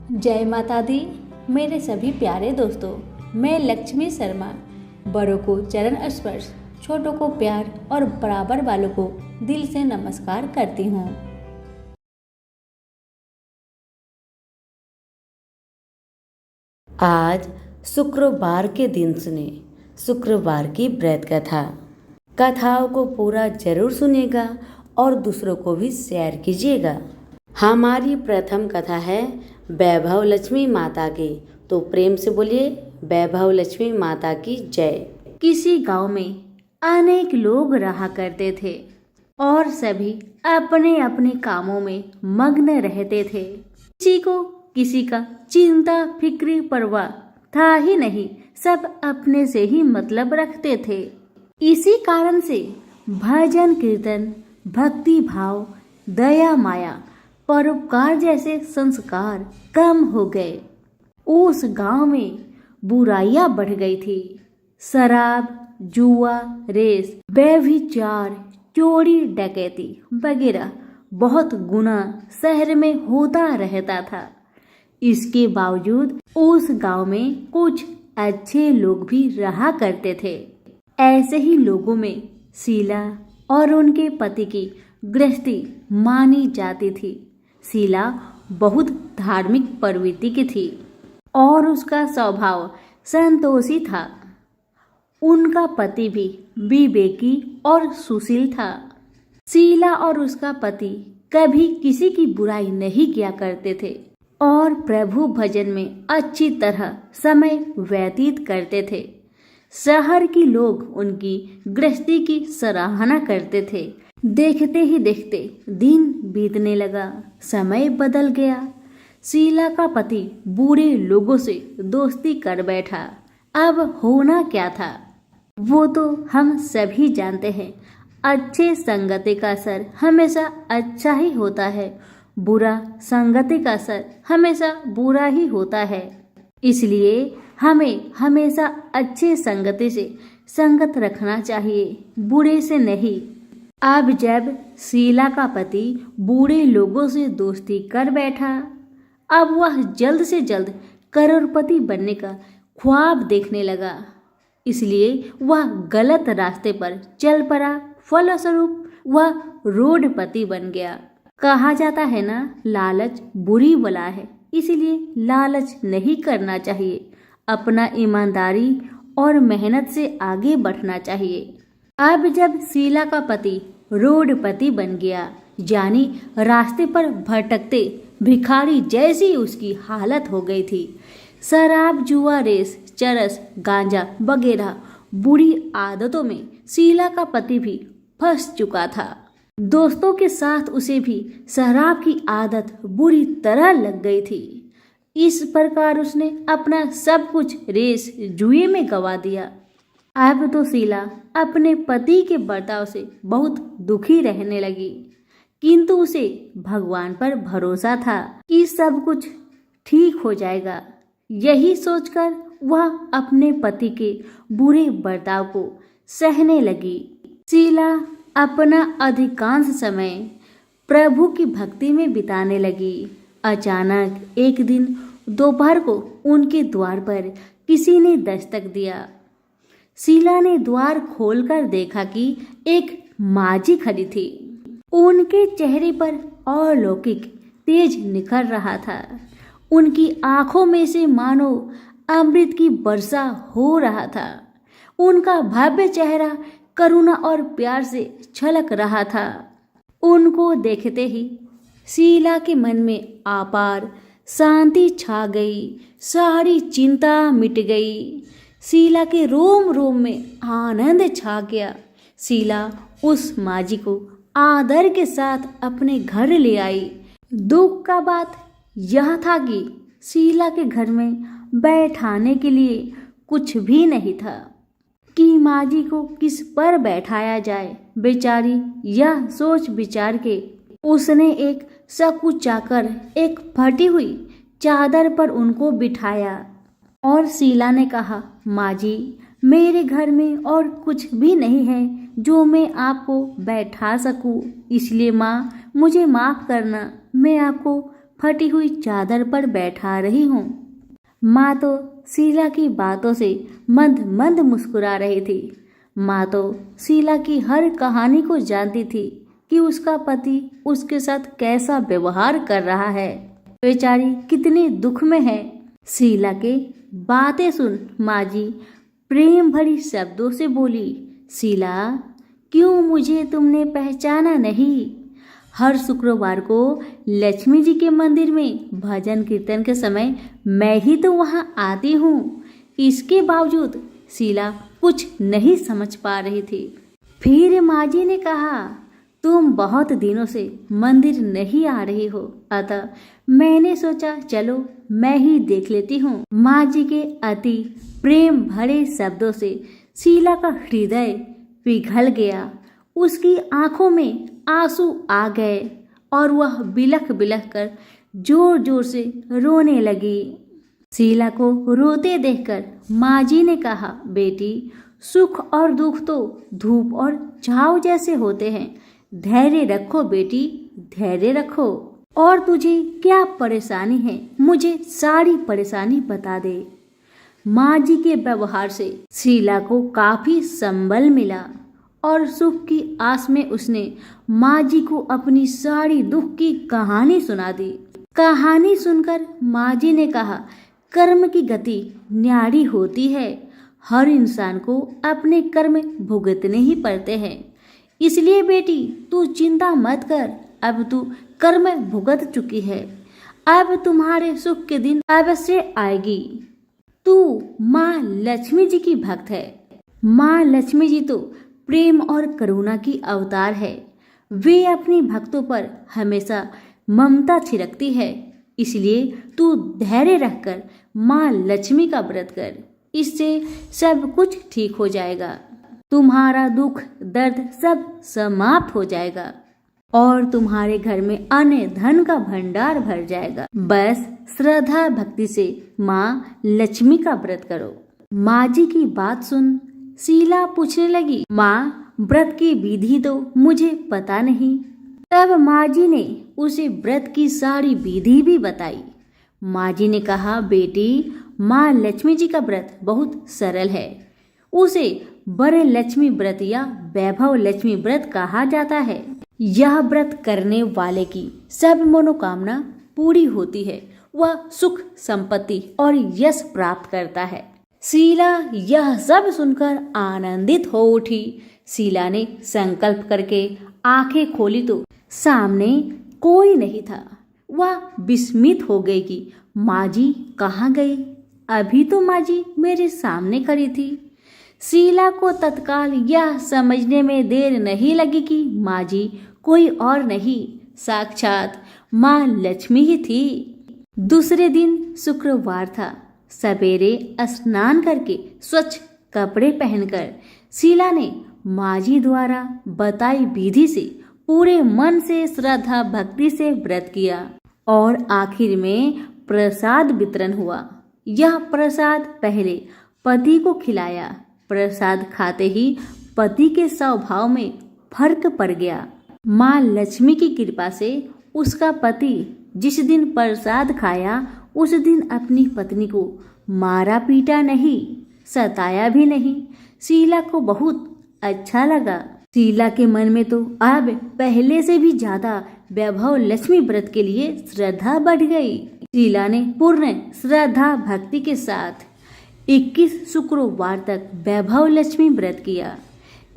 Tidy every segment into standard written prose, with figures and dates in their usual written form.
जय माता दी। मेरे सभी प्यारे दोस्तों, मैं लक्ष्मी शर्मा बड़ों को चरण स्पर्श, छोटों को प्यार और बराबर वालों को दिल से नमस्कार करती हूँ। आज शुक्रवार के दिन सुने शुक्रवार की व्रत कथा। कथाओं को पूरा जरूर सुनेगा और दूसरों को भी शेयर कीजिएगा। हमारी प्रथम कथा है वैभव लक्ष्मी माता की। तो प्रेम से बोलिए वैभव लक्ष्मी माता की जय। किसी गांव में अनेक लोग रहा करते थे और सभी अपने अपने कामों में मग्न रहते थे। किसी को किसी का चिंता फिक्र परवाह था ही नहीं, सब अपने से ही मतलब रखते थे। इसी कारण से भजन कीर्तन, भक्ति भाव, दया माया, परोपकार जैसे संस्कार कम हो गए। उस गांव में बुराइयां बढ़ गई थी। शराब, जुआ, रेस, व्यभिचार, चोरी डकैती वगैरह बहुत गुना शहर में होता रहता था। इसके बावजूद उस गांव में कुछ अच्छे लोग भी रहा करते थे। ऐसे ही लोगों में शीला और उनके पति की गृहस्थी मानी जाती थी। शीला बहुत धार्मिक प्रवृत्ति की थी और उसका स्वभाव संतोषी था। उनका पति भी विवेकी और सुशील था। शीला और उसका पति कभी किसी की बुराई नहीं किया करते थे और प्रभु भजन में अच्छी तरह समय व्यतीत करते थे। शहर के लोग उनकी गृहस्थी की सराहना करते थे। देखते ही देखते दिन बीतने लगा, समय बदल गया। शीला का पति बुरे लोगों से दोस्ती कर बैठा। अब होना क्या था वो तो हम सभी जानते हैं। अच्छे संगति का असर हमेशा अच्छा ही होता है, बुरा संगति का असर हमेशा बुरा ही होता है। इसलिए हमें हमेशा अच्छे संगति से संगत रखना चाहिए, बुरे से नहीं। अब जब शीला का पति बूढ़े लोगों से दोस्ती कर बैठा, अब वह जल्द से जल्द करोड़पति बनने का ख्वाब देखने लगा। इसलिए वह गलत रास्ते पर चल पड़ा। फलस्वरूप वह रोडपति बन गया। कहा जाता है ना, लालच बुरी बला है, इसलिए लालच नहीं करना चाहिए। अपना ईमानदारी और मेहनत से आगे बढ़ना चाहिए। अब जब शीला का पति रोडपति बन गया, यानी रास्ते पर भटकते भिखारी जैसी उसकी हालत हो गई थी। शराब, जुआ, रेस, चरस, गांजा वगैरह बुरी आदतों में शीला का पति भी फंस चुका था। दोस्तों के साथ उसे भी शराब की आदत बुरी तरह लग गई थी। इस प्रकार उसने अपना सब कुछ रेस जुए में गंवा दिया। अब तो शीला अपने पति के बर्ताव से बहुत दुखी रहने लगी, किंतु उसे भगवान पर भरोसा था कि सब कुछ ठीक हो जाएगा। यही सोचकर वह अपने पति के बुरे बर्ताव को सहने लगी। शीला अपना अधिकांश समय प्रभु की भक्ति में बिताने लगी। अचानक एक दिन दोपहर को उनके द्वार पर किसी ने दस्तक दिया। शीला ने द्वार खोलकर देखा कि एक माजी खड़ी थी। उनके चेहरे पर अलौकिक तेज निखर रहा था। उनकी आंखों में से मानो अमृत की वर्षा हो रहा था। उनका भव्य चेहरा करुणा और प्यार से छलक रहा था। उनको देखते ही शीला के मन में अपार शांति छा गई। सारी चिंता मिट गई। शीला के रोम रोम में आनंद छा गया। शीला उस माजी को आदर के साथ अपने घर ले आई। दुख का बात यह था कि शीला के घर में बैठाने के लिए कुछ भी नहीं था कि माजी को किस पर बैठाया जाए। बेचारी यह सोच विचार के उसने एक सकुचाकर एक फटी हुई चादर पर उनको बिठाया और शीला ने कहा, माजी, मेरे घर में और कुछ भी नहीं है जो मैं आपको बैठा सकूं, इसलिए माँ मुझे माफ करना, मैं आपको फटी हुई चादर पर बैठा रही हूँ। माँ तो शीला की बातों से मंद मंद मुस्कुरा रही थी। माँ तो शीला की हर कहानी को जानती थी कि उसका पति उसके साथ कैसा व्यवहार कर रहा है। बेचारी कितने दुख में है। शीला के बातें सुन माँ जी प्रेम भरी शब्दों से बोली, शीला क्यों मुझे तुमने पहचाना नहीं? हर शुक्रवार को लक्ष्मी जी के मंदिर में भजन कीर्तन के समय मैं ही तो वहाँ आती हूँ। इसके बावजूद शीला कुछ नहीं समझ पा रही थी। फिर माँ जी ने कहा, तुम बहुत दिनों से मंदिर नहीं आ रही हो, अतः मैंने सोचा चलो मैं ही देख लेती हूँ। माँ जी के अति प्रेम भरे शब्दों से शीला का हृदय पिघल गया। उसकी आंखों में आंसू आ गए और वह बिलख बिलख कर जोर जोर से रोने लगी। शीला को रोते देखकर माँ जी ने कहा, बेटी सुख और दुख तो धूप और छाँव जैसे होते हैं, धैर्य रखो बेटी, धैर्य रखो। और तुझे क्या परेशानी है, मुझे सारी परेशानी बता दे। माँ जी के व्यवहार से शीला को काफी संबल मिला और सुख की आस में उसने माँ जी को अपनी सारी दुख की कहानी सुना दी। कहानी सुनकर माँ जी ने कहा, कर्म की गति न्यारी होती है। हर इंसान को अपने कर्म भुगतने ही पड़ते हैं। इसलिए बेटी तू चिंता मत कर, अब तू कर्म भुगत चुकी है। अब तुम्हारे सुख के दिन अवश्य आएगी। तू माँ लक्ष्मी जी की भक्त है। माँ लक्ष्मी जी तो प्रेम और करुणा की अवतार है। वे अपनी भक्तों पर हमेशा ममता छिड़कती है। इसलिए तू धैर्य रखकर माँ लक्ष्मी का व्रत कर, इससे सब कुछ ठीक हो जाएगा। तुम्हारा दुख दर्द सब समाप्त हो जाएगा और तुम्हारे घर में अन्न धन का भंडार भर जाएगा। बस श्रद्धा भक्ति से माँ लक्ष्मी का व्रत करो। माँ जी की बात सुन शीला पूछने लगी, माँ व्रत की विधि तो मुझे पता नहीं। तब माँ जी ने उसे व्रत की सारी विधि भी बताई। माँ जी ने कहा, बेटी माँ लक्ष्मी जी का व्रत बहुत सरल है। उसे बड़े लक्ष्मी व्रत या वैभव लक्ष्मी व्रत कहा जाता है। यह व्रत करने वाले की सब मनोकामना पूरी होती है। वह सुख संपत्ति और यश प्राप्त करता है। शीला यह सब सुनकर आनंदित हो उठी। शीला ने संकल्प करके आंखें खोली तो सामने कोई नहीं था। वह विस्मित हो गई कि माँ जी कहाँ गई? अभी तो माँ जी मेरे सामने खड़ी थी। शीला को तत्काल यह समझने में देर नहीं लगी कि माँ जी कोई और नहीं, साक्षात माँ लक्ष्मी ही थी। दूसरे दिन शुक्रवार था। सवेरे स्नान करके स्वच्छ कपड़े पहनकर शीला ने माँ जी द्वारा बताई विधि से पूरे मन से श्रद्धा भक्ति से व्रत किया और आखिर में प्रसाद वितरण हुआ। यह प्रसाद पहले पति को खिलाया। प्रसाद खाते ही पति के स्वभाव में फर्क पड़ गया। माँ लक्ष्मी की कृपा से उसका पति जिस दिन प्रसाद खाया उस दिन अपनी पत्नी को मारा पीटा नहीं, सताया भी नहीं। शीला को बहुत अच्छा लगा। शीला के मन में तो अब पहले से भी ज्यादा वैभव लक्ष्मी व्रत के लिए श्रद्धा बढ़ गई। शीला ने पूर्ण श्रद्धा भक्ति के साथ 21 शुक्रवार तक वैभव लक्ष्मी व्रत किया।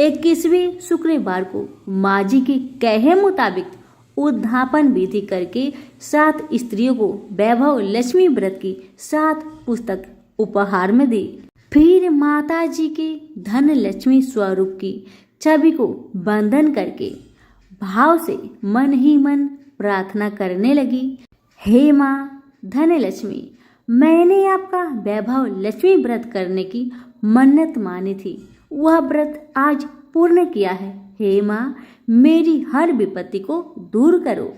21वें शुक्रवार को माँ जी के कहे मुताबिक उद्धापन विधि करके 7 स्त्रियों को वैभव लक्ष्मी व्रत की 7 पुस्तक उपहार में दी। फिर माता जी के धन लक्ष्मी स्वरूप की छवि को बंधन करके भाव से मन ही मन प्रार्थना करने लगी, हे माँ धन लक्ष्मी, मैंने आपका वैभव लक्ष्मी व्रत करने की मन्नत मानी थी। वह व्रत आज पूर्ण किया है। हे माँ, मेरी हर विपत्ति को दूर करो,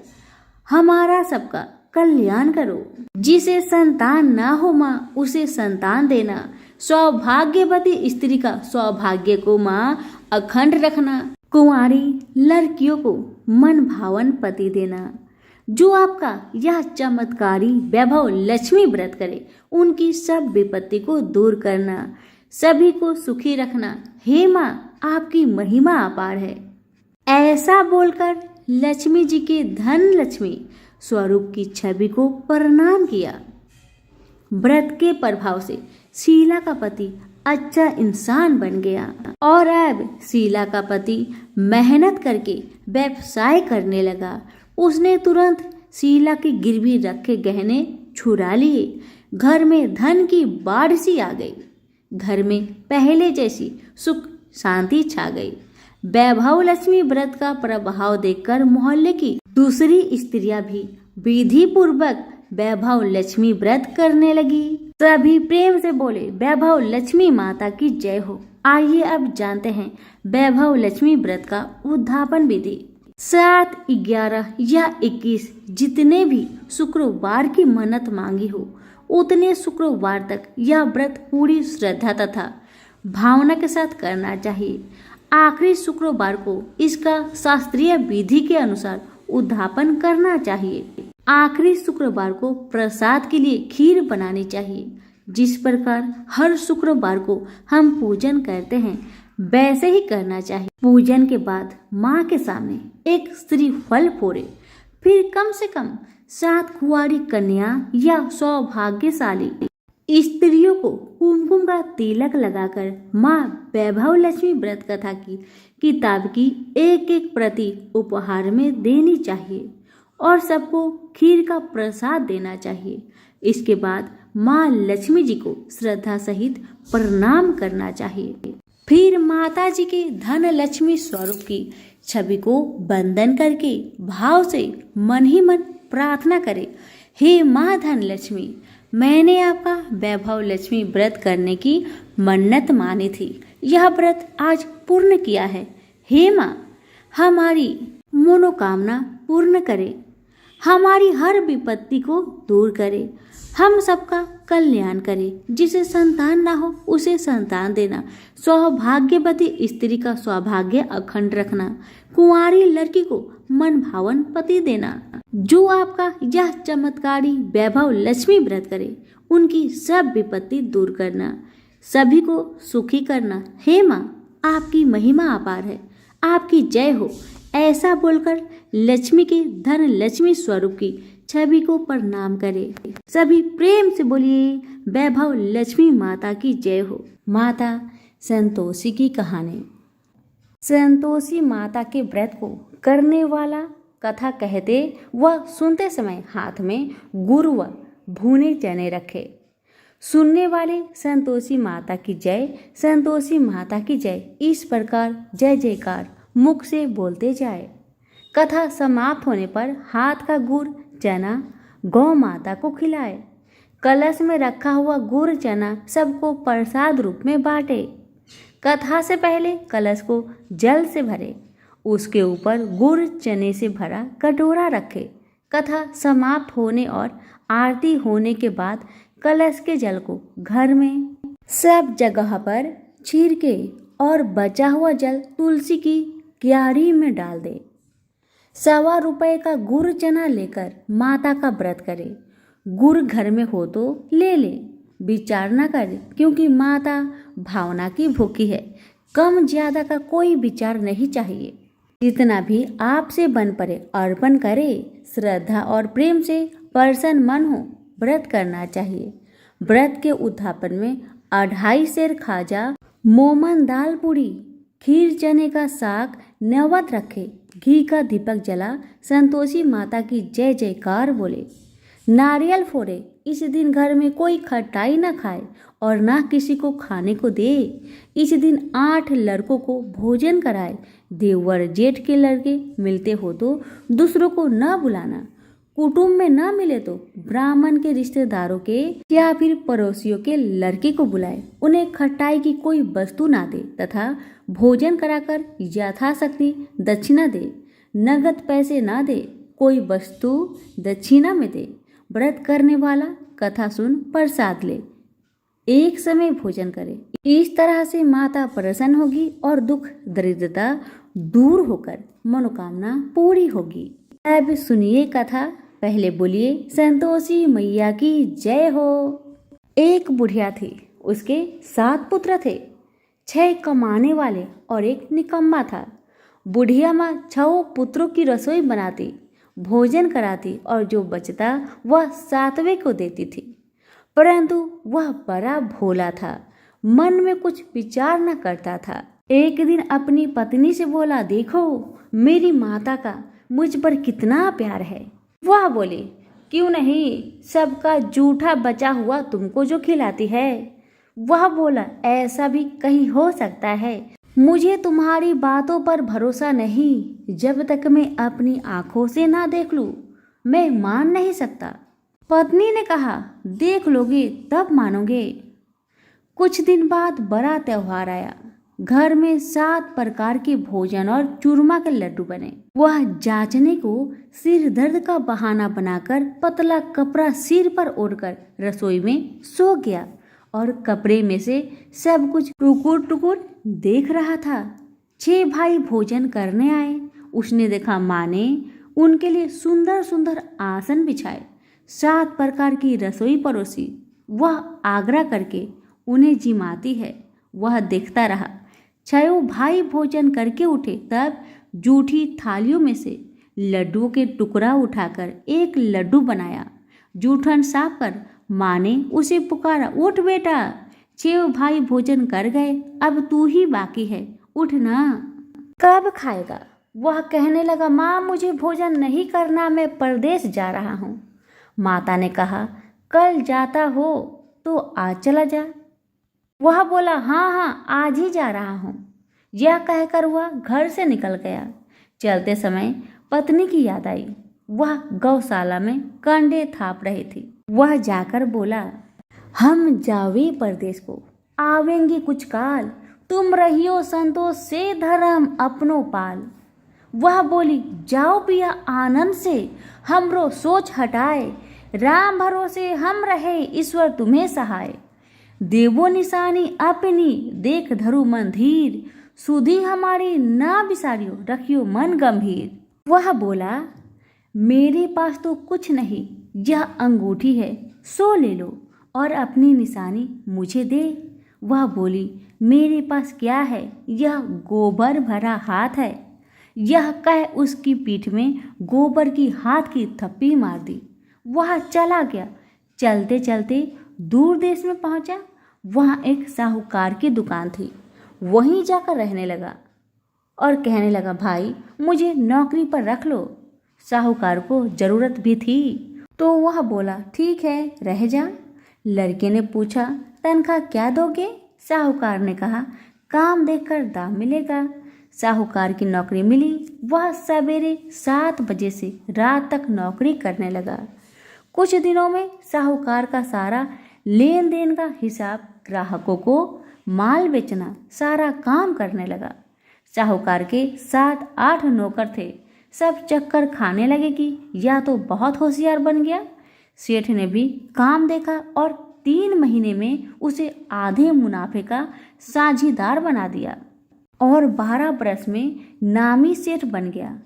हमारा सबका कल्याण करो। जिसे संतान ना हो माँ, उसे संतान देना। सौभाग्यवती स्त्री का सौभाग्य को माँ अखंड रखना। कुंवारी लड़कियों को मन भावन पति देना। जो आपका यह चमत्कारी वैभव लक्ष्मी व्रत करे, उनकी सब विपत्ति को दूर करना, सभी को सुखी रखना। हे माँ, आपकी महिमा अपार है। ऐसा बोलकर लक्ष्मी जी के धन लक्ष्मी स्वरूप की छवि को प्रणाम किया। व्रत के प्रभाव से शीला का पति अच्छा इंसान बन गया और अब शीला का पति मेहनत करके व्यवसाय करने लगा। उसने तुरंत शीला की गिरवी रखे गहने छुरा लिए। घर में धन की बाढ़ सी आ गई। घर में पहले जैसी सुख शांति छा गई। वैभव लक्ष्मी व्रत का प्रभाव देखकर मोहल्ले की दूसरी स्त्रियां भी विधि पूर्वक वैभव लक्ष्मी व्रत करने लगी। सभी प्रेम से बोले, वैभव लक्ष्मी माता की जय हो। आइए अब जानते हैं वैभव लक्ष्मी व्रत का उद्यापन विधि। 7, 11 या 21 जितने भी शुक्रवार की मन्नत मांगी हो, उतने शुक्रवार तक यह व्रत पूरी श्रद्धा तथा भावना के साथ करना चाहिए। आखिरी शुक्रवार को इसका शास्त्रीय विधि के अनुसार उद्यापन करना चाहिए। आखिरी शुक्रवार को प्रसाद के लिए खीर बनानी चाहिए। जिस प्रकार हर शुक्रवार को हम पूजन करते हैं, वैसे ही करना चाहिए। पूजन के बाद माँ के सामने एक श्रीफल फोड़े, फिर कम से कम 7 कुंवारी कन्या या सौभाग्यशाली स्त्रियों को कुमकुम का तिलक लगाकर माँ वैभव लक्ष्मी व्रत कथा की किताब की एक प्रति उपहार में देनी चाहिए और सबको खीर का प्रसाद देना चाहिए। इसके बाद माँ लक्ष्मी जी को श्रद्धा सहित प्रणाम करना चाहिए। फिर माता जी के धन लक्ष्मी स्वरूप की छवि को वंदन करके भाव से मन ही मन प्रार्थना करें, हे माँ धन लक्ष्मी, मैंने आपका वैभव लक्ष्मी व्रत करने की मन्नत मानी थी। यह व्रत आज पूर्ण किया है। हे माँ, हमारी मनोकामना पूर्ण करे, हमारी हर विपत्ति को दूर करे, हम सबका कल्याण करे। जिसे संतान ना हो उसे संतान देना, सौभाग्यवती स्त्री का सौभाग्य अखंड रखना, कुंवारी लड़की को मन भावन पति देना। जो आपका यह चमत्कारी वैभव लक्ष्मी व्रत करे, उनकी सब विपत्ति दूर करना, सभी को सुखी करना। हे माँ, आपकी महिमा अपार है, आपकी जय हो। ऐसा बोलकर लक्ष्मी के धन लक्ष्मी स्वरूप की छवि को प्रणाम करें। सभी प्रेम से बोलिए, वैभव लक्ष्मी माता की जय हो। माता संतोषी की कहानी। संतोषी माता के व्रत को करने वाला कथा कहते व सुनते समय हाथ में गुड़ व भुने चने रखे। सुनने वाले संतोषी माता की जय, संतोषी माता की जय, इस प्रकार जय जयकार मुख से बोलते जाए। कथा समाप्त होने पर हाथ का गुड़ चना गौ माता को खिलाए। कलश में रखा हुआ गुड़ चना सबको प्रसाद रूप में बांटे। कथा से पहले कलश को जल से भरे, उसके ऊपर गुड़ चने से भरा कटोरा रखे। कथा समाप्त होने और आरती होने के बाद कलश के जल को घर में सब जगह पर छिड़के और बचा हुआ जल तुलसी की क्यारी में डाल दे। 1.25 रुपए का गुड़ चना लेकर माता का व्रत करे। गुड़ घर में हो तो ले ले, विचार न करे, क्योंकि माता भावना की भूखी है। कम ज्यादा का कोई विचार नहीं चाहिए। जितना भी आपसे बन पड़े अर्पण करे। श्रद्धा और प्रेम से प्रसन्न मन हो व्रत करना चाहिए। व्रत के उद्यापन में 2.5 सेर खाजा, मोमन दाल पूरी, खीर चने का साग नैवेद्य रखे, घी का दीपक जला संतोषी माता की जय जयकार बोले, नारियल फोड़े। इस दिन घर में कोई खटाई न खाए और ना किसी को खाने को दे। इस दिन 8 लड़कों को भोजन कराए। देवर जेठ के लड़के मिलते हो तो दूसरों को न बुलाना। कुटुंब में न मिले तो ब्राह्मण के रिश्तेदारों के या फिर पड़ोसियों के लड़के को बुलाए। उन्हें खटाई की कोई वस्तु ना दे तथा भोजन कराकर यथाशक्ति दक्षिणा दे। नगद पैसे ना दे, कोई वस्तु दक्षिणा में दे। व्रत करने वाला कथा सुन प्रसाद ले, एक समय भोजन करे। इस तरह से माता प्रसन्न होगी और दुख दरिद्रता दूर होकर मनोकामना पूरी होगी। अब सुनिए कथा। पहले बोलिए संतोषी मैया की जय हो। एक बुढ़िया थी, उसके 7 पुत्र थे। 6 कमाने वाले और एक निकम्मा था। बुढ़िया माँ 6 पुत्रों की रसोई बनाती, भोजन कराती और जो बचता वह 7वें को देती थी। परंतु वह बड़ा भोला था, मन में कुछ विचार न करता था। एक दिन अपनी पत्नी से बोला, देखो मेरी माता का मुझ पर कितना प्यार है। वह बोली, क्यों नहीं, सबका जूठा बचा हुआ तुमको जो खिलाती है। वह बोला, ऐसा भी कहीं हो सकता है। मुझे तुम्हारी बातों पर भरोसा नहीं, जब तक मैं अपनी आंखों से ना देख लूं मैं मान नहीं सकता। पत्नी ने कहा, देख लोगे तब मानोगे। कुछ दिन बाद बड़ा त्योहार आया। घर में 7 प्रकार के भोजन और चूरमा के लड्डू बने। वह जांचने को सिर दर्द का बहाना बनाकर पतला कपड़ा सिर पर ओढ़कर रसोई में सो गया और कपड़े में से सब कुछ टुकुर टुकुर देख रहा था। 6 भाई भोजन करने आए। उसने देखा माँ ने उनके लिए सुंदर सुंदर आसन बिछाए, 7 प्रकार की रसोई परोसी। वह आग्रह करके उन्हें जिमाती है। वह देखता रहा। 6 भाई भोजन करके उठे, तब जूठी थालियों में से लड्डुओं के टुकड़ा उठाकर एक लड्डू बनाया। जूठन साफ कर माँ ने उसे पुकारा, उठ बेटा, 6 भाई भोजन कर गए, अब तू ही बाकी है, उठ ना। कब खाएगा? वह कहने लगा, माँ मुझे भोजन नहीं करना, मैं परदेश जा रहा हूँ। माता ने कहा, कल जाता हो तो आज चला जा। वह बोला, हाँ हाँ आज ही जा रहा हूँ। यह कहकर वह घर से निकल गया। चलते समय पत्नी की याद आई। वह गौशाला में कंडे थाप रही थी। वह जाकर बोला, हम जावे परदेश को, आवेंगे कुछ काल, तुम रहियो संतोष से धर्म अपनो पाल। वह बोली, जाओ पिया आनंद से, हमरो सोच हटाए, राम भरोसे हम रहे, ईश्वर तुम्हें सहाय। देवो निशानी अपनी, देख धरु मन धीर, सुधी हमारी ना बिसारियो, रखियो मन गंभीर। वह बोला, मेरे पास तो कुछ नहीं, यह अंगूठी है, सो ले लो और अपनी निशानी मुझे दे। वह बोली, मेरे पास क्या है, यह गोबर भरा हाथ है। यह कह उसकी पीठ में गोबर की हाथ की थप्पी मार दी। वह चला गया। चलते चलते दूर देश में पहुंचा। वहाँ एक साहूकार की दुकान थी। वहीं जाकर रहने लगा और कहने लगा, भाई मुझे नौकरी पर रख लो। साहूकार को जरूरत भी थी तो वह बोला, ठीक है रह जा। लड़के ने पूछा, तनख्वाह क्या दोगे? साहूकार ने कहा, काम देखकर दाम मिलेगा। साहूकार की नौकरी मिली। वह सवेरे 7 बजे से रात तक नौकरी करने लगा। कुछ दिनों में साहूकार का सारा लेन देन का हिसाब, ग्राहकों को माल बेचना, सारा काम करने लगा। साहूकार के 7-8 नौकर थे। सब चक्कर खाने लगे कि या तो बहुत होशियार बन गया। सेठ ने भी काम देखा और 3 महीने में उसे आधे मुनाफे का साझीदार बना दिया और 12 बरस में नामी सेठ बन गया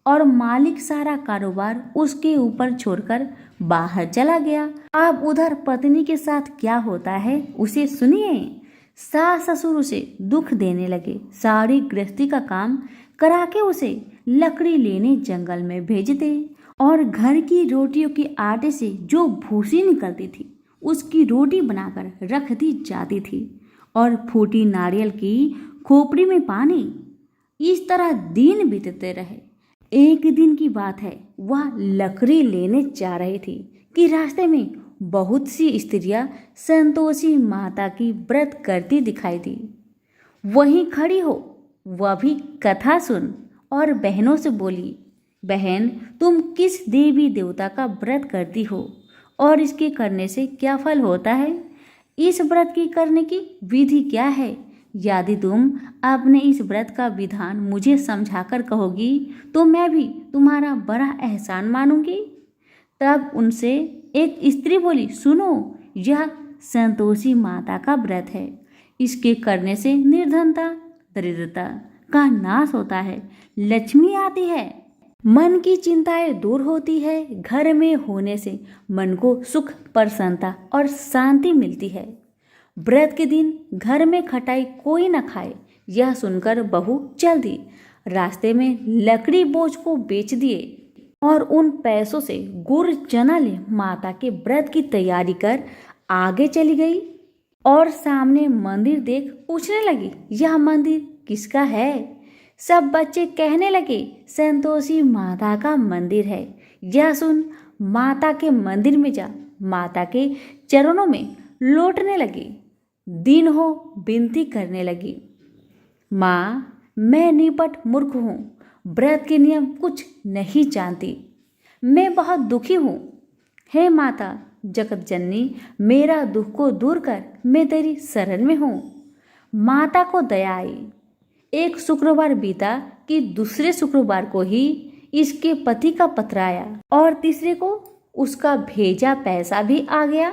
और मालिक सारा कारोबार उसके ऊपर छोड़कर बाहर चला गया। अब उधर पत्नी के साथ क्या होता है उसे सुनिए। सास ससुर उसे दुख देने लगे। सारी गृहस्थी का काम करा के उसे लकड़ी लेने जंगल में भेजते और घर की रोटियों के आटे से जो भूसी निकलती थी उसकी रोटी बनाकर रख दी जाती थी और फूटी नारियल की खोपड़ी में पानी। इस तरह दिन बीतते रहे। एक दिन की बात है, वह लकड़ी लेने जा रही थी कि रास्ते में बहुत सी स्त्रियां संतोषी माता की व्रत करती दिखाई दी। वहीं खड़ी हो वह भी कथा सुन और बहनों से बोली, बहन तुम किस देवी देवता का व्रत करती हो और इसके करने से क्या फल होता है? इस व्रत की करने की विधि क्या है? यदि तुम अपने इस व्रत का विधान मुझे समझाकर कहोगी तो मैं भी तुम्हारा बड़ा एहसान मानूंगी। तब उनसे एक स्त्री बोली, सुनो, यह संतोषी माता का व्रत है। इसके करने से निर्धनता, दरिद्रता का नाश होता है, लक्ष्मी आती है। मन की चिंताएं दूर होती है। घर में होने से मन को सुख, प्रसन्नता और शांति मिलती है। व्रत के दिन घर में खटाई कोई न खाए, यह सुनकर बहू चल दी। रास्ते में लकड़ी बोझ को बेच दिए और उन पैसों से गुड़ चना ले माता के व्रत की तैयारी कर आगे चली गई और सामने मंदिर देख पूछने लगी, यह मंदिर किसका है? सब बच्चे कहने लगे, संतोषी माता का मंदिर है। यह सुन माता के मंदिर में जा माता के चरणों में लौटने लगी। दिन हो विनती करने लगी, माँ मैं निपट मूर्ख हूँ, व्रत के नियम कुछ नहीं जानती, मैं बहुत दुखी हूँ। हे माता जगत जननी, मेरा दुख को दूर कर, मैं तेरी शरण में हूँ। माता को दया आई। एक शुक्रवार बीता कि दूसरे शुक्रवार को ही इसके पति का पत्र आया और तीसरे को उसका भेजा पैसा भी आ गया।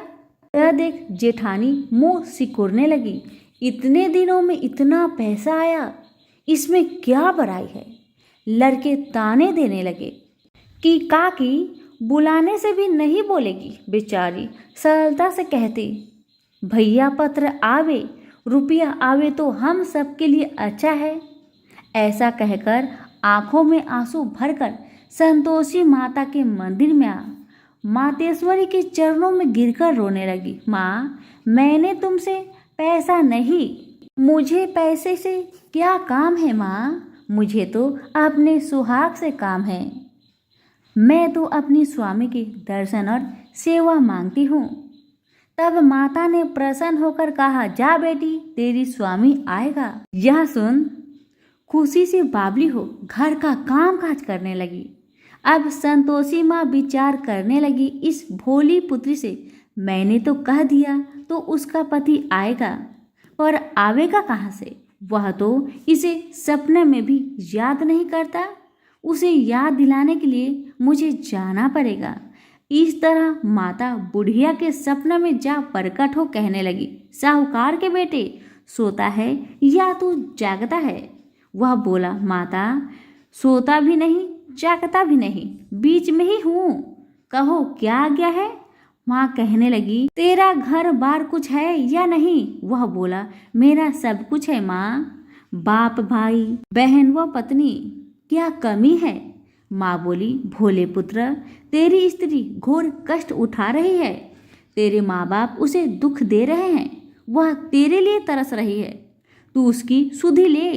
यह देख जेठानी मुंह सिकुड़ने लगी, इतने दिनों में इतना पैसा आया, इसमें क्या बुराई है? लड़के ताने देने लगे कि काकी बुलाने से भी नहीं बोलेगी। बेचारी सरलता से कहती, भैया पत्र आवे, रुपया आवे तो हम सबके लिए अच्छा है। ऐसा कहकर आंखों में आंसू भरकर संतोषी माता के मंदिर में आ मातेश्वरी के चरणों में गिरकर रोने लगी। माँ मैंने तुमसे पैसा नहीं, मुझे पैसे से क्या काम है माँ, मुझे तो अपने सुहाग से काम है। मैं तो अपनी स्वामी के दर्शन और सेवा मांगती हूँ। तब माता ने प्रसन्न होकर कहा, जा बेटी तेरी स्वामी आएगा। यह सुन खुशी से बावली हो घर का काम काज करने लगी। अब संतोषी माँ विचार करने लगी, इस भोली पुत्री से मैंने तो कह दिया तो उसका पति आएगा, पर आवेगा कहाँ से? वह तो इसे सपने में भी याद नहीं करता। उसे याद दिलाने के लिए मुझे जाना पड़ेगा। इस तरह माता बुढ़िया के सपने में जा प्रकट हो कहने लगी, साहूकार के बेटे सोता है या तू जागता है? वह बोला, माता सोता भी नहीं जागता भी नहीं, बीच में ही हूँ, कहो क्या आज्ञा है? माँ कहने लगी, तेरा घर बार कुछ है या नहीं? वह बोला, मेरा सब कुछ है माँ, बाप भाई बहन व पत्नी, क्या कमी है? माँ बोली, भोले पुत्र तेरी स्त्री घोर कष्ट उठा रही है, तेरे माँ बाप उसे दुख दे रहे हैं, वह तेरे लिए तरस रही है, तू उसकी सुधि ले।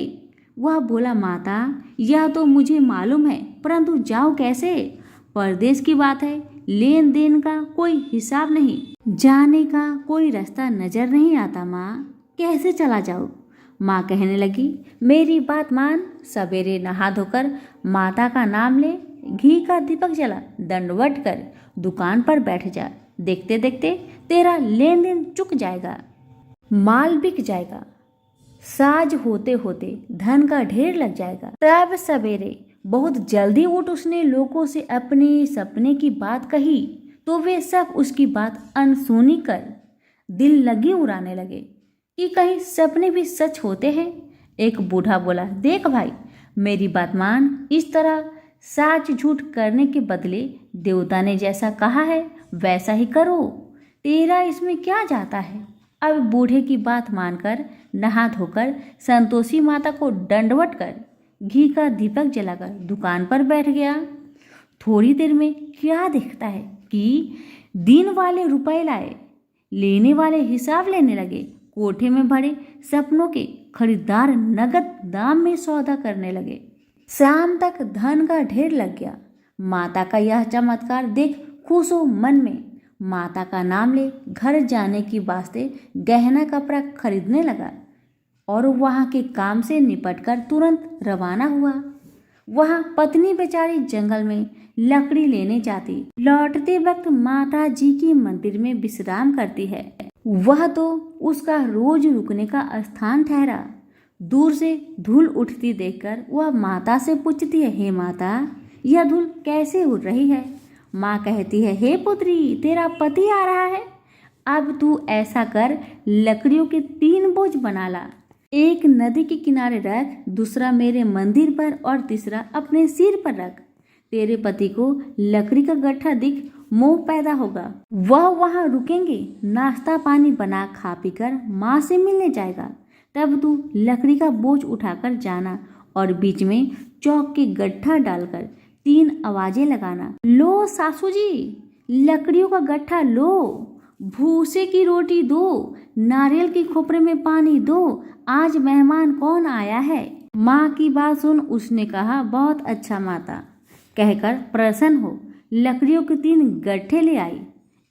वह बोला, माता यह तो मुझे मालूम है, परंतु जाऊँ कैसे? परदेश की बात है, लेन देन का कोई हिसाब नहीं, जाने का कोई रास्ता नजर नहीं आता माँ, कैसे चला जाऊँ? माँ कहने लगी, मेरी बात मान, सवेरे नहा धोकर माता का नाम ले, घी का दीपक जला, दंडवत कर दुकान पर बैठ जा, देखते देखते तेरा लेन देन चुक जाएगा, माल बिक जाएगा, साज होते होते धन का ढेर लग जाएगा। तब सवेरे बहुत जल्दी उठ उसने लोगों से अपने सपने की बात कही तो वे सब उसकी बात अनसुनी कर दिल लगी उड़ाने लगे कि कहीं सपने भी सच होते हैं। एक बूढ़ा बोला, देख भाई मेरी बात मान, इस तरह साच झूठ करने के बदले देवता ने जैसा कहा है वैसा ही करो, तेरा इसमें क्या जाता है? अब बूढ़े की बात मानकर नहा धोकर संतोषी माता को दंडवत कर घी का दीपक जलाकर दुकान पर बैठ गया। थोड़ी देर में क्या देखता है कि दिन वाले रुपए लाए, लेने वाले हिसाब लेने लगे, कोठे में भरे सपनों के खरीदार नगद दाम में सौदा करने लगे। शाम तक धन का ढेर लग गया। माता का यह चमत्कार देख खुश हो मन में माता का नाम ले घर जाने की वास्ते गहना कपड़ा खरीदने लगा और वहाँ के काम से निपटकर तुरंत रवाना हुआ। वहाँ पत्नी बेचारी जंगल में लकड़ी लेने जाती, लौटते वक्त माता जी की मंदिर में विश्राम करती है। वह तो उसका रोज रुकने का स्थान ठहरा। दूर से धूल उठती देखकर वह माता से पूछती है, हे माता यह धूल कैसे उड़ रही है? माँ कहती है, हे पुत्री तेरा पति आ रहा है, अब तू ऐसा कर लकड़ियों के 3 बोझ बना ला, एक नदी के किनारे रख, दूसरा मेरे मंदिर पर और तीसरा अपने सिर पर रख। तेरे पति को लकड़ी का गट्ठा दिख मोह पैदा होगा। वह वहां रुकेंगे, नाश्ता पानी बना खा पीकर माँ से मिलने जाएगा। तब तू लकड़ी का बोझ उठाकर जाना और बीच में चौक के गट्ठा डालकर 3 आवाजें लगाना। लो सासू जी, लकड़ियों का गट्ठा लो, भूसे की रोटी दो, नारियल के खोपरे में पानी दो, आज मेहमान कौन आया है। माँ की बात सुन उसने कहा, बहुत अच्छा माता, कहकर प्रसन्न हो लकड़ियों के 3 गट्ठे ले आई।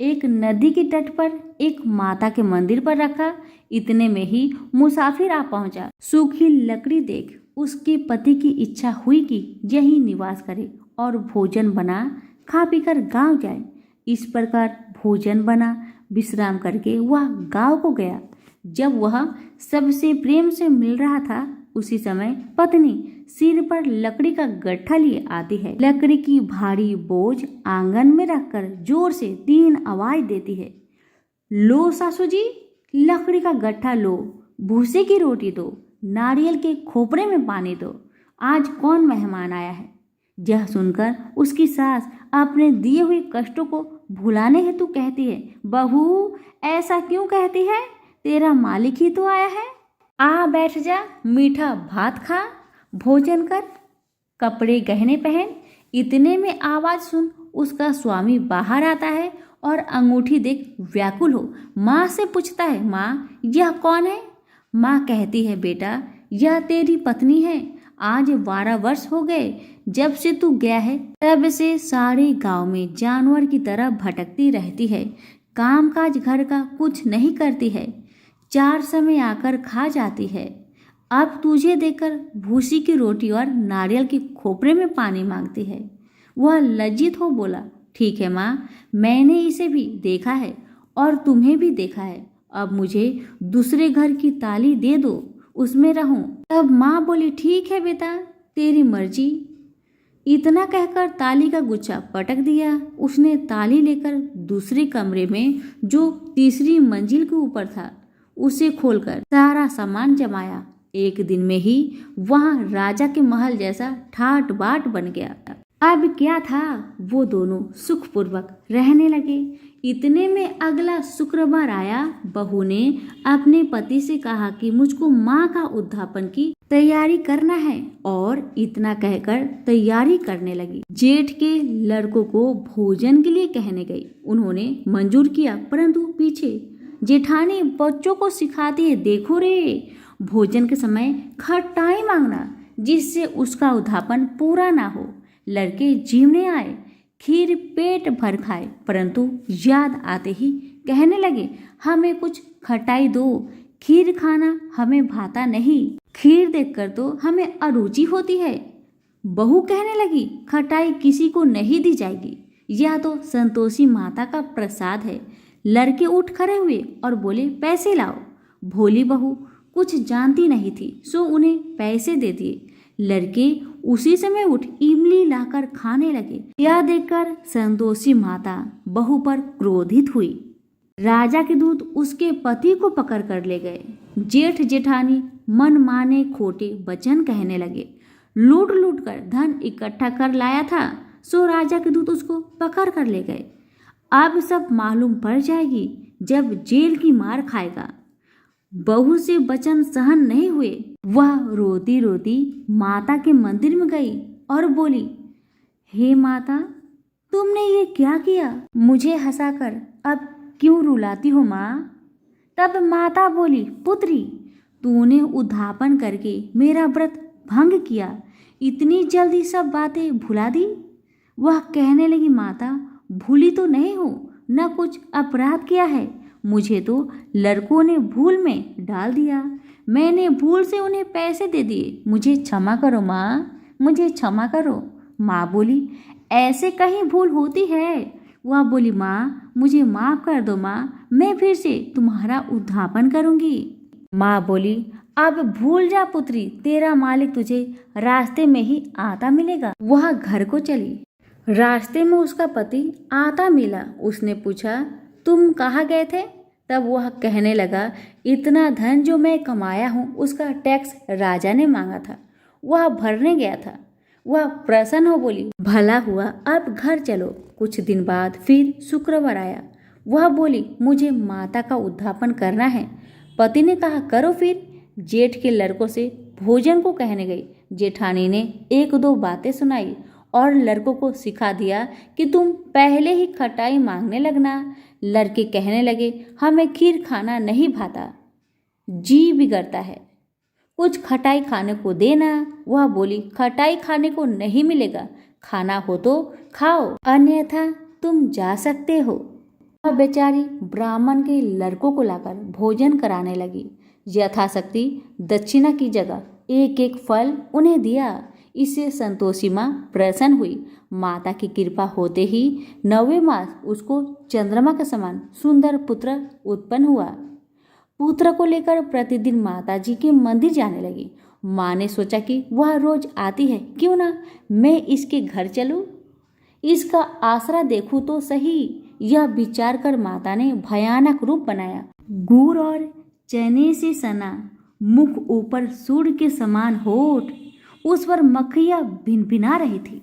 एक नदी के तट पर, एक माता के मंदिर पर रखा। इतने में ही मुसाफिर आ पहुंचा। सूखी लकड़ी देख उसके पति की इच्छा हुई कि यही निवास करे और भोजन बना खा पीकर गांव जाए। इस प्रकार भोजन बना विश्राम करके वह गांव को गया। जब वह सबसे प्रेम से मिल रहा था उसी समय पत्नी सिर पर लकड़ी का गट्ठा लिए आती है। लकड़ी की भारी बोझ आंगन में रखकर जोर से 3 आवाज देती है। लो सासू जी, लकड़ी का गट्ठा लो, भूसे की रोटी दो, नारियल के खोपरे में पानी दो, आज कौन मेहमान आया है। यह सुनकर उसकी सास अपने दिए हुए कष्टों को भुलाने हेतु कहती है, बहू ऐसा क्यों कहती है, तेरा मालिक ही तो आया है। आ बैठ जा, मीठा भात खा, भोजन कर, कपड़े गहने पहन। इतने में आवाज सुन उसका स्वामी बाहर आता है और अंगूठी देख व्याकुल हो माँ से पूछता है, माँ यह कौन है। माँ कहती है, बेटा यह तेरी पत्नी है। आज 12 वर्ष हो गए जब से तू गया है, तब से सारे गांव में जानवर की तरह भटकती रहती है। कामकाज घर का कुछ नहीं करती है, 4 समय आकर खा जाती है। अब तुझे देखकर भूसी की रोटी और नारियल के खोपरे में पानी मांगती है। वह लज्जित हो बोला, ठीक है माँ, मैंने इसे भी देखा है और तुम्हें भी देखा है। अब मुझे दूसरे घर की ताली दे दो, उसमें रहूं। तब माँ बोली, ठीक है बेटा, तेरी मर्जी। इतना कहकर ताली का गुच्छा पटक दिया। उसने ताली लेकर दूसरे कमरे में जो तीसरी मंजिल के ऊपर था उसे खोलकर सारा सामान जमाया। एक दिन में ही वहां राजा के महल जैसा ठाट बाट बन गया। अब क्या था, वो दोनों सुखपूर्वक रहने लगे। इतने में अगला शुक्रवार आया। बहू ने अपने पति से कहा कि मुझको माँ का उद्यापन की तैयारी करना है और इतना कहकर तैयारी करने लगी। जेठ के लड़कों को भोजन के लिए कहने गई। उन्होंने मंजूर किया, परंतु पीछे जेठानी बच्चों को सिखाती है, देखो रे, भोजन के समय खटाई मांगना जिससे उसका उद्यापन पूरा ना हो। लड़के जीवने आए, खीर पेट भर खाए, परंतु याद आते ही कहने लगे, हमें कुछ खटाई दो, खीर खाना हमें भाता नहीं, खीर देखकर तो हमें अरुचि होती है। बहू कहने लगी, खटाई किसी को नहीं दी जाएगी, यह तो संतोषी माता का प्रसाद है। लड़के उठ खड़े हुए और बोले, पैसे लाओ। भोली बहू कुछ जानती नहीं थी, सो उन्हें पैसे दे दिए। लड़के उसी समय उठ इमली लाकर खाने लगे। यह देखकर संतोषी माता बहू पर क्रोधित हुई। राजा के दूत उसके पति को पकड़ कर ले गए। जेठ जेठानी मन माने खोटे वचन कहने लगे। लूट लूट कर धन इकट्ठा कर लाया था, सो राजा के दूत उसको पकड़ कर ले गए। अब सब मालूम पड़ जाएगी जब जेल की मार खाएगा। बहू से वचन सहन नहीं हुए। वह रोती रोती माता के मंदिर में गई और बोली, हे माता, तुमने ये क्या किया, मुझे हंसाकर अब क्यों रुलाती हो माँ। तब माता बोली, पुत्री, तूने उद्यापन करके मेरा व्रत भंग किया, इतनी जल्दी सब बातें भुला दी। वह कहने लगी, माता, भूली तो नहीं हूँ, न कुछ अपराध किया है, मुझे तो लड़कों ने भूल में डाल दिया, मैंने भूल से उन्हें पैसे दे दिए, मुझे क्षमा करो माँ, मुझे क्षमा करो। माँ बोली, ऐसे कहीं भूल होती है। वह बोली, माँ मुझे माफ कर दो माँ, मैं फिर से तुम्हारा उद्यापन करूंगी। माँ बोली, अब भूल जा पुत्री, तेरा मालिक तुझे रास्ते में ही आता मिलेगा। वह घर को चली। रास्ते में उसका पति आता मिला। उसने पूछा, तुम कहाँ गए थे? तब वह कहने लगा, इतना धन जो मैं कमाया हूँ उसका टैक्स राजा ने मांगा था, वह भरने गया था। वह प्रसन्न हो बोली, भला हुआ, अब घर चलो। कुछ दिन बाद फिर शुक्रवार आया। वह बोली, मुझे माता का उद्यापन करना है। पति ने कहा, करो फिर। जेठ के लड़कों से भोजन को कहने गई। जेठानी ने एक दो बातें सुनाई और लड़कों को सिखा दिया कि तुम पहले ही खटाई मांगने लगना। लड़के कहने लगे, हमें खीर खाना नहीं भाता, जी बिगड़ता है, कुछ खटाई खाने को देना। वह बोली, खटाई खाने को नहीं मिलेगा, खाना हो तो खाओ, अन्यथा तुम जा सकते हो। वह बेचारी ब्राह्मण के लड़कों को लाकर भोजन कराने लगी। यथाशक्ति दक्षिणा की जगह एक एक फल उन्हें दिया। इससे संतोषी माँ प्रसन्न हुई। माता की कृपा होते ही 9वें मास उसको चंद्रमा के समान सुंदर पुत्र उत्पन्न हुआ। पुत्र को लेकर प्रतिदिन माता जी के मंदिर जाने लगी। माँ ने सोचा कि वह रोज आती है, क्यों ना मैं इसके घर चलूं, इसका आसरा देखूं तो सही। यह विचार कर माता ने भयानक रूप बनाया। गुड़ और चने से सना, मुख ऊपर सूर्य के समान होठ, उस पर मक्खियां भिनभिना रही थी।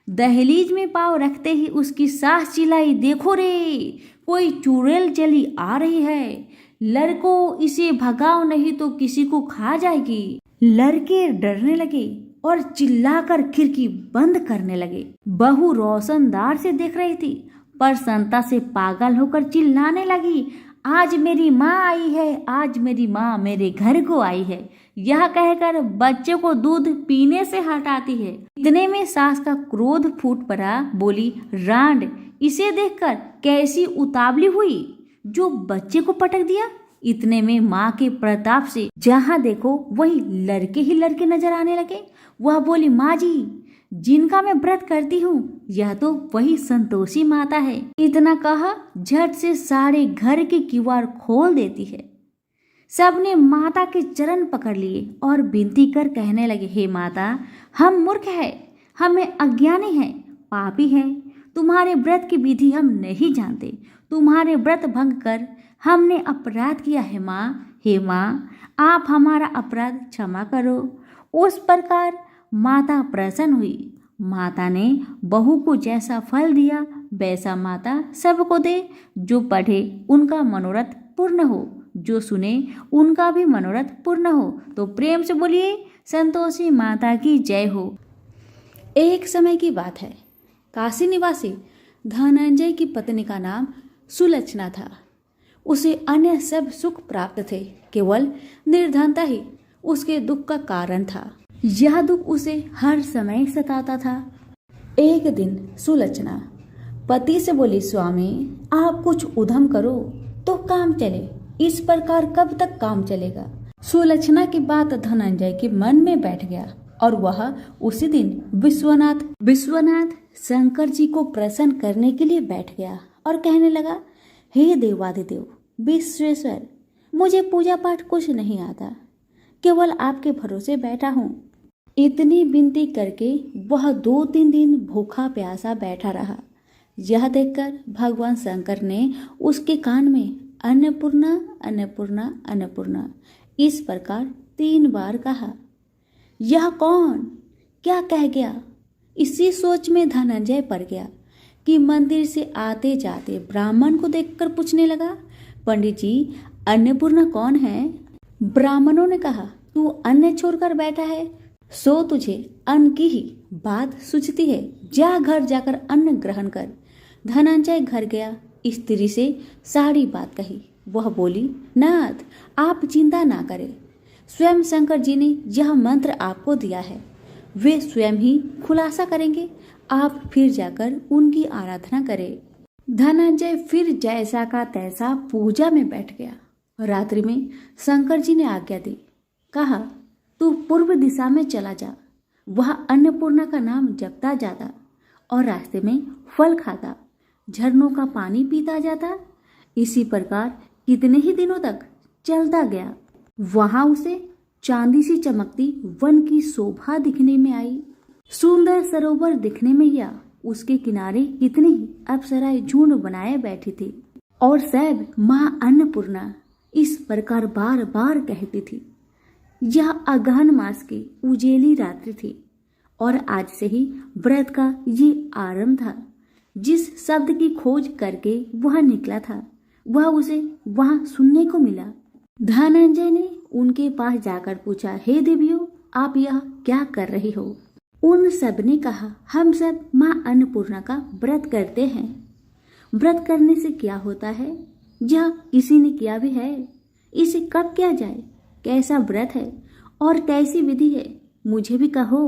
दहलीज में पांव रखते ही उसकी सास चिल्लाई, देखो रे, कोई चुड़ैल चली आ रही है, लड़कों इसे भगाओ नहीं तो किसी को खा जाएगी। लड़के डरने लगे और चिल्लाकर खिड़की बंद करने लगे। बहू रोशनदार से देख रही थी, प्रसन्नता से पागल होकर चिल्लाने लगी, आज मेरी माँ आई है, आज मेरी माँ मेरे घर को आई है। यह कहकर बच्चे को दूध पीने से हटाती है। इतने में सास का क्रोध फूट पड़ा। बोली, रांड, इसे देखकर कैसी उतावली हुई जो बच्चे को पटक दिया। इतने में माँ के प्रताप से जहाँ देखो वही लड़के ही लड़के नजर आने लगे। वह बोली, माँ जी, जिनका मैं व्रत करती हूँ, यह तो वही संतोषी माता है। इतना कहा झट से सारे घर के किवाड़ खोल देती है। सबने माता के चरण पकड़ लिए और विनती कर कहने लगे, हे माता, हम मूर्ख हैं, हमें अज्ञानी हैं, पापी हैं, तुम्हारे व्रत की विधि हम नहीं जानते, तुम्हारे व्रत भंग कर हमने अपराध किया है माँ। हे माँ, आप हमारा अपराध क्षमा करो। उस प्रकार माता प्रसन्न हुई। माता ने बहू को जैसा फल दिया वैसा माता सबको दे। जो पढ़े उनका मनोरथ पूर्ण हो, जो सुने उनका भी मनोरथ पूर्ण हो। तो प्रेम से बोलिए, संतोषी माता की जय हो। एक समय की बात है, काशी निवासी धनंजय की पत्नी का नाम सुलक्षणा था। उसे अन्य सब सुख प्राप्त थे, केवल निर्धनता ही उसके दुख का कारण था। यह दुख उसे हर समय सताता था। एक दिन सुलक्षणा पति से बोली, स्वामी, आप कुछ उद्यम करो तो काम चले, इस प्रकार कब तक काम चलेगा। सुलक्षणा की बात धनंजय के मन में बैठ गया और वह उसी दिन विश्वनाथ शंकर जी को प्रसन्न करने के लिए बैठ गया और कहने लगा, हे देवादिदेव विश्वेश्वर, मुझे पूजा पाठ कुछ नहीं आता, केवल आपके भरोसे बैठा हूँ। इतनी विनती करके वह 2-3 दिन भूखा प्यासा बैठा रहा। यह देखकर भगवान शंकर ने उसके कान में अन्नपूर्णा अन्नपूर्णा अन्नपूर्णा इस प्रकार 3 बार कहा। यह कौन क्या कह गया? इसी सोच में धनंजय पड़ गया कि मंदिर से आते जाते ब्राह्मण को देखकर पूछने लगा, पंडित जी, अन्नपूर्णा कौन है? ब्राह्मणों ने कहा, तू अन्न छोड़कर बैठा है, सो तुझे अन्न की ही बात सूझती है, जा घर जाकर अन्न ग्रहण कर। धनंजय घर गया, स्त्री से सारी बात कही। वह बोली, नाथ, आप चिंता ना करें, स्वयं शंकर जी ने यह मंत्र आपको दिया है, वे स्वयं ही खुलासा करेंगे, आप फिर जाकर उनकी आराधना करें। धनंजय फिर जैसा का तैसा पूजा में बैठ गया। रात्रि में शंकर जी ने आज्ञा दी, कहा, तू पूर्व दिशा में चला जा, वह अन्नपूर्णा का नाम जपता जाता और रास्ते में फल खाता, झरनों का पानी पीता जाता। इसी प्रकार कितने ही दिनों तक चलता गया। वहां उसे चांदी सी चमकती वन की शोभा दिखने में आई। सुंदर सरोवर दिखने में या उसके किनारे कितनी ही अप्सराएं झुंड बनाए बैठी थी और सब माँ अन्नपूर्णा इस प्रकार बार बार कहती थी। यह अगहन मास की उजेली रात्रि थी और आज से ही व्रत का ये आरंभ था। जिस शब्द की खोज करके वह निकला था वह उसे वहां सुनने को मिला। धनंजय ने उनके पास जाकर पूछा, हे देवियों, आप यह क्या कर रही हो? उन सब ने कहा, हम सब माँ अन्नपूर्णा का व्रत करते हैं। व्रत करने से क्या होता है? यह किसी ने किया भी है? इसे कब किया जाए? कैसा व्रत है और कैसी विधि है? मुझे भी कहो।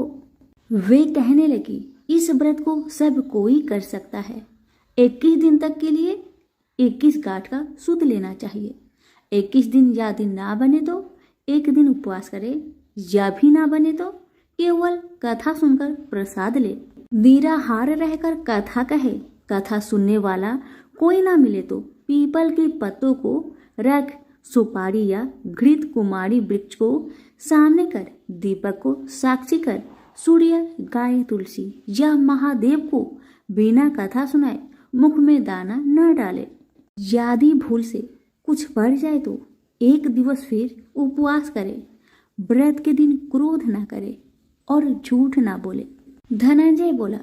वे कहने लगी, इस व्रत को सब कोई कर सकता है। 21 दिन तक के लिए 21 गांठ का सूत लेना चाहिए। 21 दिन या दिन ना बने तो एक दिन उपवास करे, या भी ना बने तो केवल कथा सुनकर प्रसाद ले। निराहार रहकर कथा कहे। कथा सुनने वाला कोई ना मिले तो पीपल के पत्तों को रख, सुपारी या घृत कुमारी वृक्ष को सामने कर, दीपक को साक्षी कर, सूर्य, गाय, तुलसी या महादेव को बिना कथा सुनाए मुख में दाना न डाले। यदि भूल से कुछ पड़ जाए तो एक दिवस फिर उपवास करे। व्रत के दिन क्रोध न करे और झूठ ना बोले। धनंजय बोला,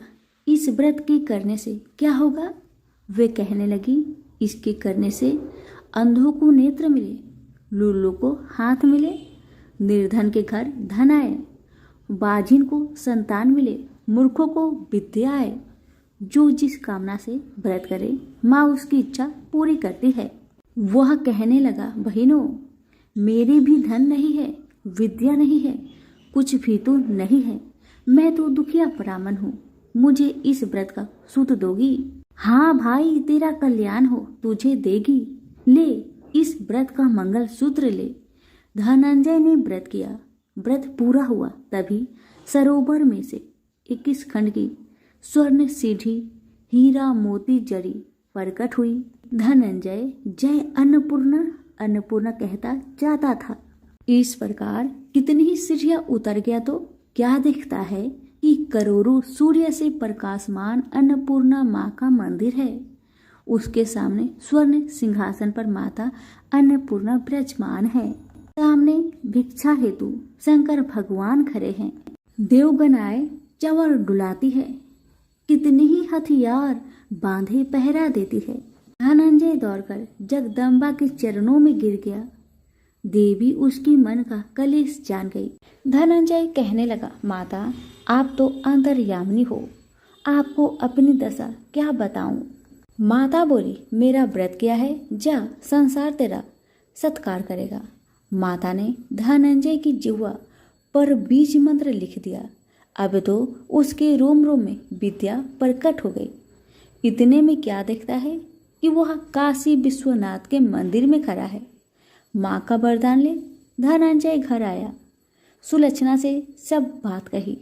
इस व्रत के करने से क्या होगा? वे कहने लगी, इसके करने से अंधों को नेत्र मिले, लूलों को हाथ मिले, निर्धन के घर धन आए, बाजिन को संतान मिले, मूर्खों को विद्या आए। जो जिस कामना से व्रत करे माँ उसकी इच्छा पूरी करती है। वह कहने लगा, बहनों, मेरे भी धन नहीं है, विद्या नहीं है, कुछ भी तो नहीं है। मैं तो दुखिया ब्राह्मण हूँ। मुझे इस व्रत का सूत दोगी? हाँ भाई, तेरा कल्याण हो, तुझे देगी। ले, इस व्रत का मंगल सूत्र ले। धनंजय ने व्रत किया। व्रत पूरा हुआ तभी सरोवर में से 21 खंड की स्वर्ण सीढ़ी हीरा मोती जड़ी प्रकट हुई। धनंजय जय अन्नपूर्णा अन्नपूर्णा कहता जाता था। इस प्रकार कितनी ही सीढ़ियां उतर गया तो क्या दिखता है कि करोड़ों सूर्य से प्रकाशमान अन्नपूर्णा माँ का मंदिर है। उसके सामने स्वर्ण सिंहासन पर माता अन्नपूर्णा विराजमान है। सामने भिक्षा हेतु शंकर भगवान खड़े हैं। देवगनाएं चंवर डुलाती है। कितनी ही हथियार बांधे पहरा देती है। धनंजय दौड़कर जगदम्बा के चरणों में गिर गया। देवी उसकी मन का कलेश जान गई। धनंजय कहने लगा, माता, आप तो अंतर्यामिनी हो, आपको अपनी दशा क्या बताऊं? माता बोली, मेरा व्रत किया है, जा, संसार तेरा सत्कार करेगा। माता ने धनंजय की जिह्वा पर बीज मंत्र लिख दिया। अब तो उसके रोम रोम में विद्या प्रकट हो गई। इतने में क्या देखता है कि वह काशी विश्वनाथ के मंदिर में खड़ा है। माँ का वरदान ले धनंजय घर आया। सुलक्षणा से सब बात कही।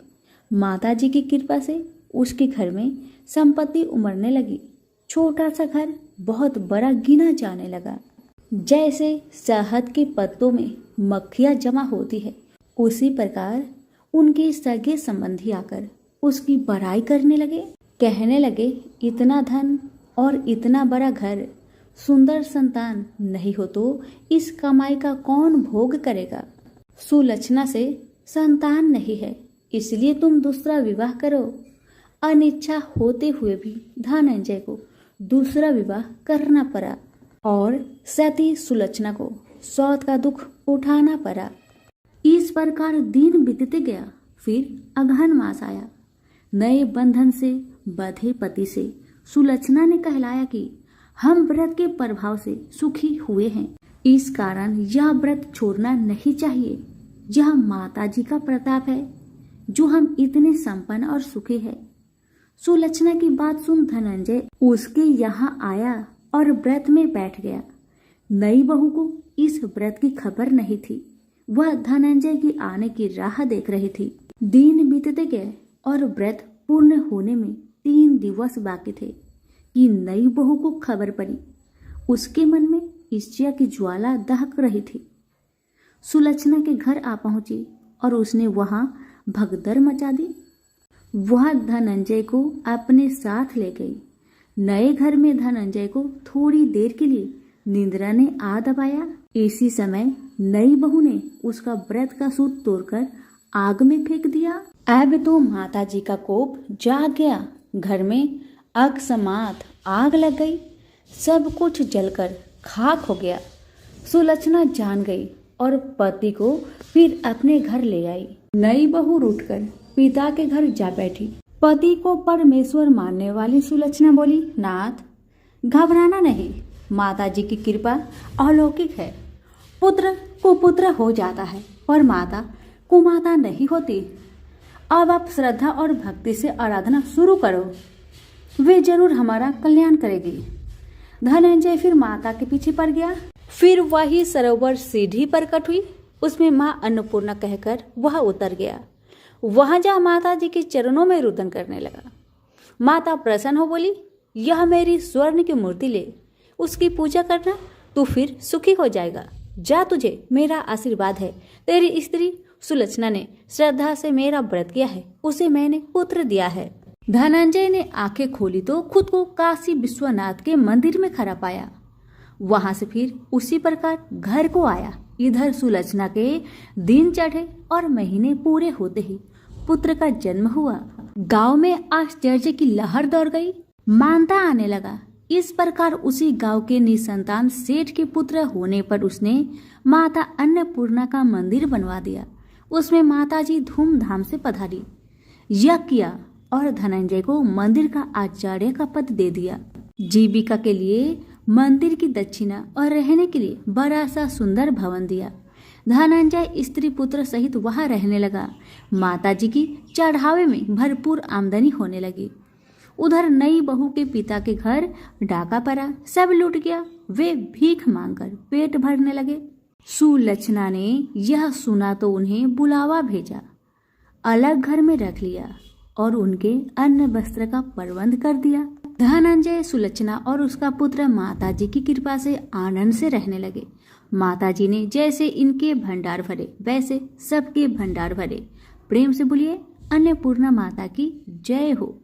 माताजी की कृपा से उसके घर में संपत्ति उमड़ने लगी। छोटा सा घर बहुत बड़ा गिना जाने लगा। जैसे शहद के पत्तों में मक्खियाँ जमा होती है, उसी प्रकार उनके सगे संबंधी आकर उसकी बड़ाई करने लगे। कहने लगे, इतना धन और इतना बड़ा घर, सुंदर संतान नहीं हो तो इस कमाई का कौन भोग करेगा? सुलक्षणा से संतान नहीं है, इसलिए तुम दूसरा विवाह करो। अनिच्छा होते हुए भी धनंजय को दूसरा विवाह करना पड़ा और सती सुलक्षणा को सौत का दुख उठाना पड़ा। इस प्रकार दिन बीतते गया। फिर अगहन मास आया। नए बंधन से बंधे पति से सुलक्षणा ने कहलाया कि हम व्रत के प्रभाव से सुखी हुए हैं, इस कारण यह व्रत छोड़ना नहीं चाहिए। यह माता जी का प्रताप है जो हम इतने संपन्न और सुखी है। सुलक्षणा की बात सुन धनंजय उसके यहाँ आया और व्रत में बैठ गया। नई बहू को इस व्रत की खबर नहीं थी। वह धनंजय की आने की राह देख रही थी। दिन बीतते गए और व्रत पूर्ण होने में 3 दिवस बाकी थे कि नई बहू को खबर पड़ी। उसके मन में ईर्ष्या की ज्वाला दहक रही थी। सुलक्षणा के घर आ पहुंची और उसने वहां भगदड़ मचा दी। वह धनंजय को अपने साथ ले गई। नए घर में धनंजय को थोड़ी देर के लिए निंद्रा ने आ दबाया। इसी समय नई बहू ने उसका व्रत का सूत तोड़कर आग में फेंक दिया। अब तो माताजी का कोप जाग गया। घर में अकस्मात आग लग गई। सब कुछ जलकर खाक हो गया। सुलक्षणा जान गई और पति को फिर अपने घर ले आई। नई बहू उठकर पिता के घर जा बैठी। पति को परमेश्वर मानने वाली सुलक्षणा बोली, नाथ, घबराना नहीं, माताजी की कृपा अलौकिक है। पुत्र कुपुत्र हो जाता है पर माता कुमाता नहीं होती। अब आप श्रद्धा और भक्ति से आराधना शुरू करो, वे जरूर हमारा कल्याण करेगी। धनंजय फिर माता के पीछे पड़ गया। फिर वही सरोवर सीढ़ी पर कट हुई। उसमें माँ अन्नपूर्णा कहकर वह उतर गया। वहां जा माता जी के चरणों में रुदन करने लगा। माता प्रसन्न हो बोली, यह मेरी स्वर्ण की मूर्ति ले, उसकी पूजा करना, तू फिर सुखी हो जाएगा। जा, तुझे मेरा आशीर्वाद है। तेरी स्त्री सुलक्षणा ने श्रद्धा से मेरा व्रत किया है, उसे मैंने पुत्र दिया है। धनंजय ने आंखें खोली तो खुद को काशी विश्वनाथ के मंदिर में खड़ा पाया। वहां से फिर उसी प्रकार घर को आया। इधर सुलक्षणा के दिन चढ़े और महीने पूरे होते ही पुत्र का जन्म हुआ। गांव में आश्चर्य की लहर दौड़ गई। मानता आने लगा। इस प्रकार उसी गांव के निसंतान सेठ के पुत्र होने पर उसने माता अन्नपूर्णा का मंदिर बनवा दिया। उसमें माताजी धूमधाम से पधारी, यज्ञ किया और धनंजय को मंदिर का आचार्य का पद दे दिया। जीविका के लिए मंदिर की दक्षिणा और रहने के लिए बड़ा सा सुंदर भवन दिया। धनंजय स्त्री पुत्र सहित वहां रहने लगा। माताजी की चढ़ावे में भरपूर आमदनी होने लगी। उधर नई बहू के पिता के घर डाका पड़ा, सब लूट गया। वे भीख मांगकर पेट भरने लगे। सुलक्षणा ने यह सुना तो उन्हें बुलावा भेजा, अलग घर में रख लिया और उनके अन्न वस्त्र का प्रबंध कर दिया। धनंजय, सुलक्षणा और उसका पुत्र माताजी की कृपा से आनंद से रहने लगे। माताजी ने जैसे इनके भंडार भरे वैसे सबके भंडार भरे। प्रेम से बोलिए, अन्नपूर्णा माता की जय हो।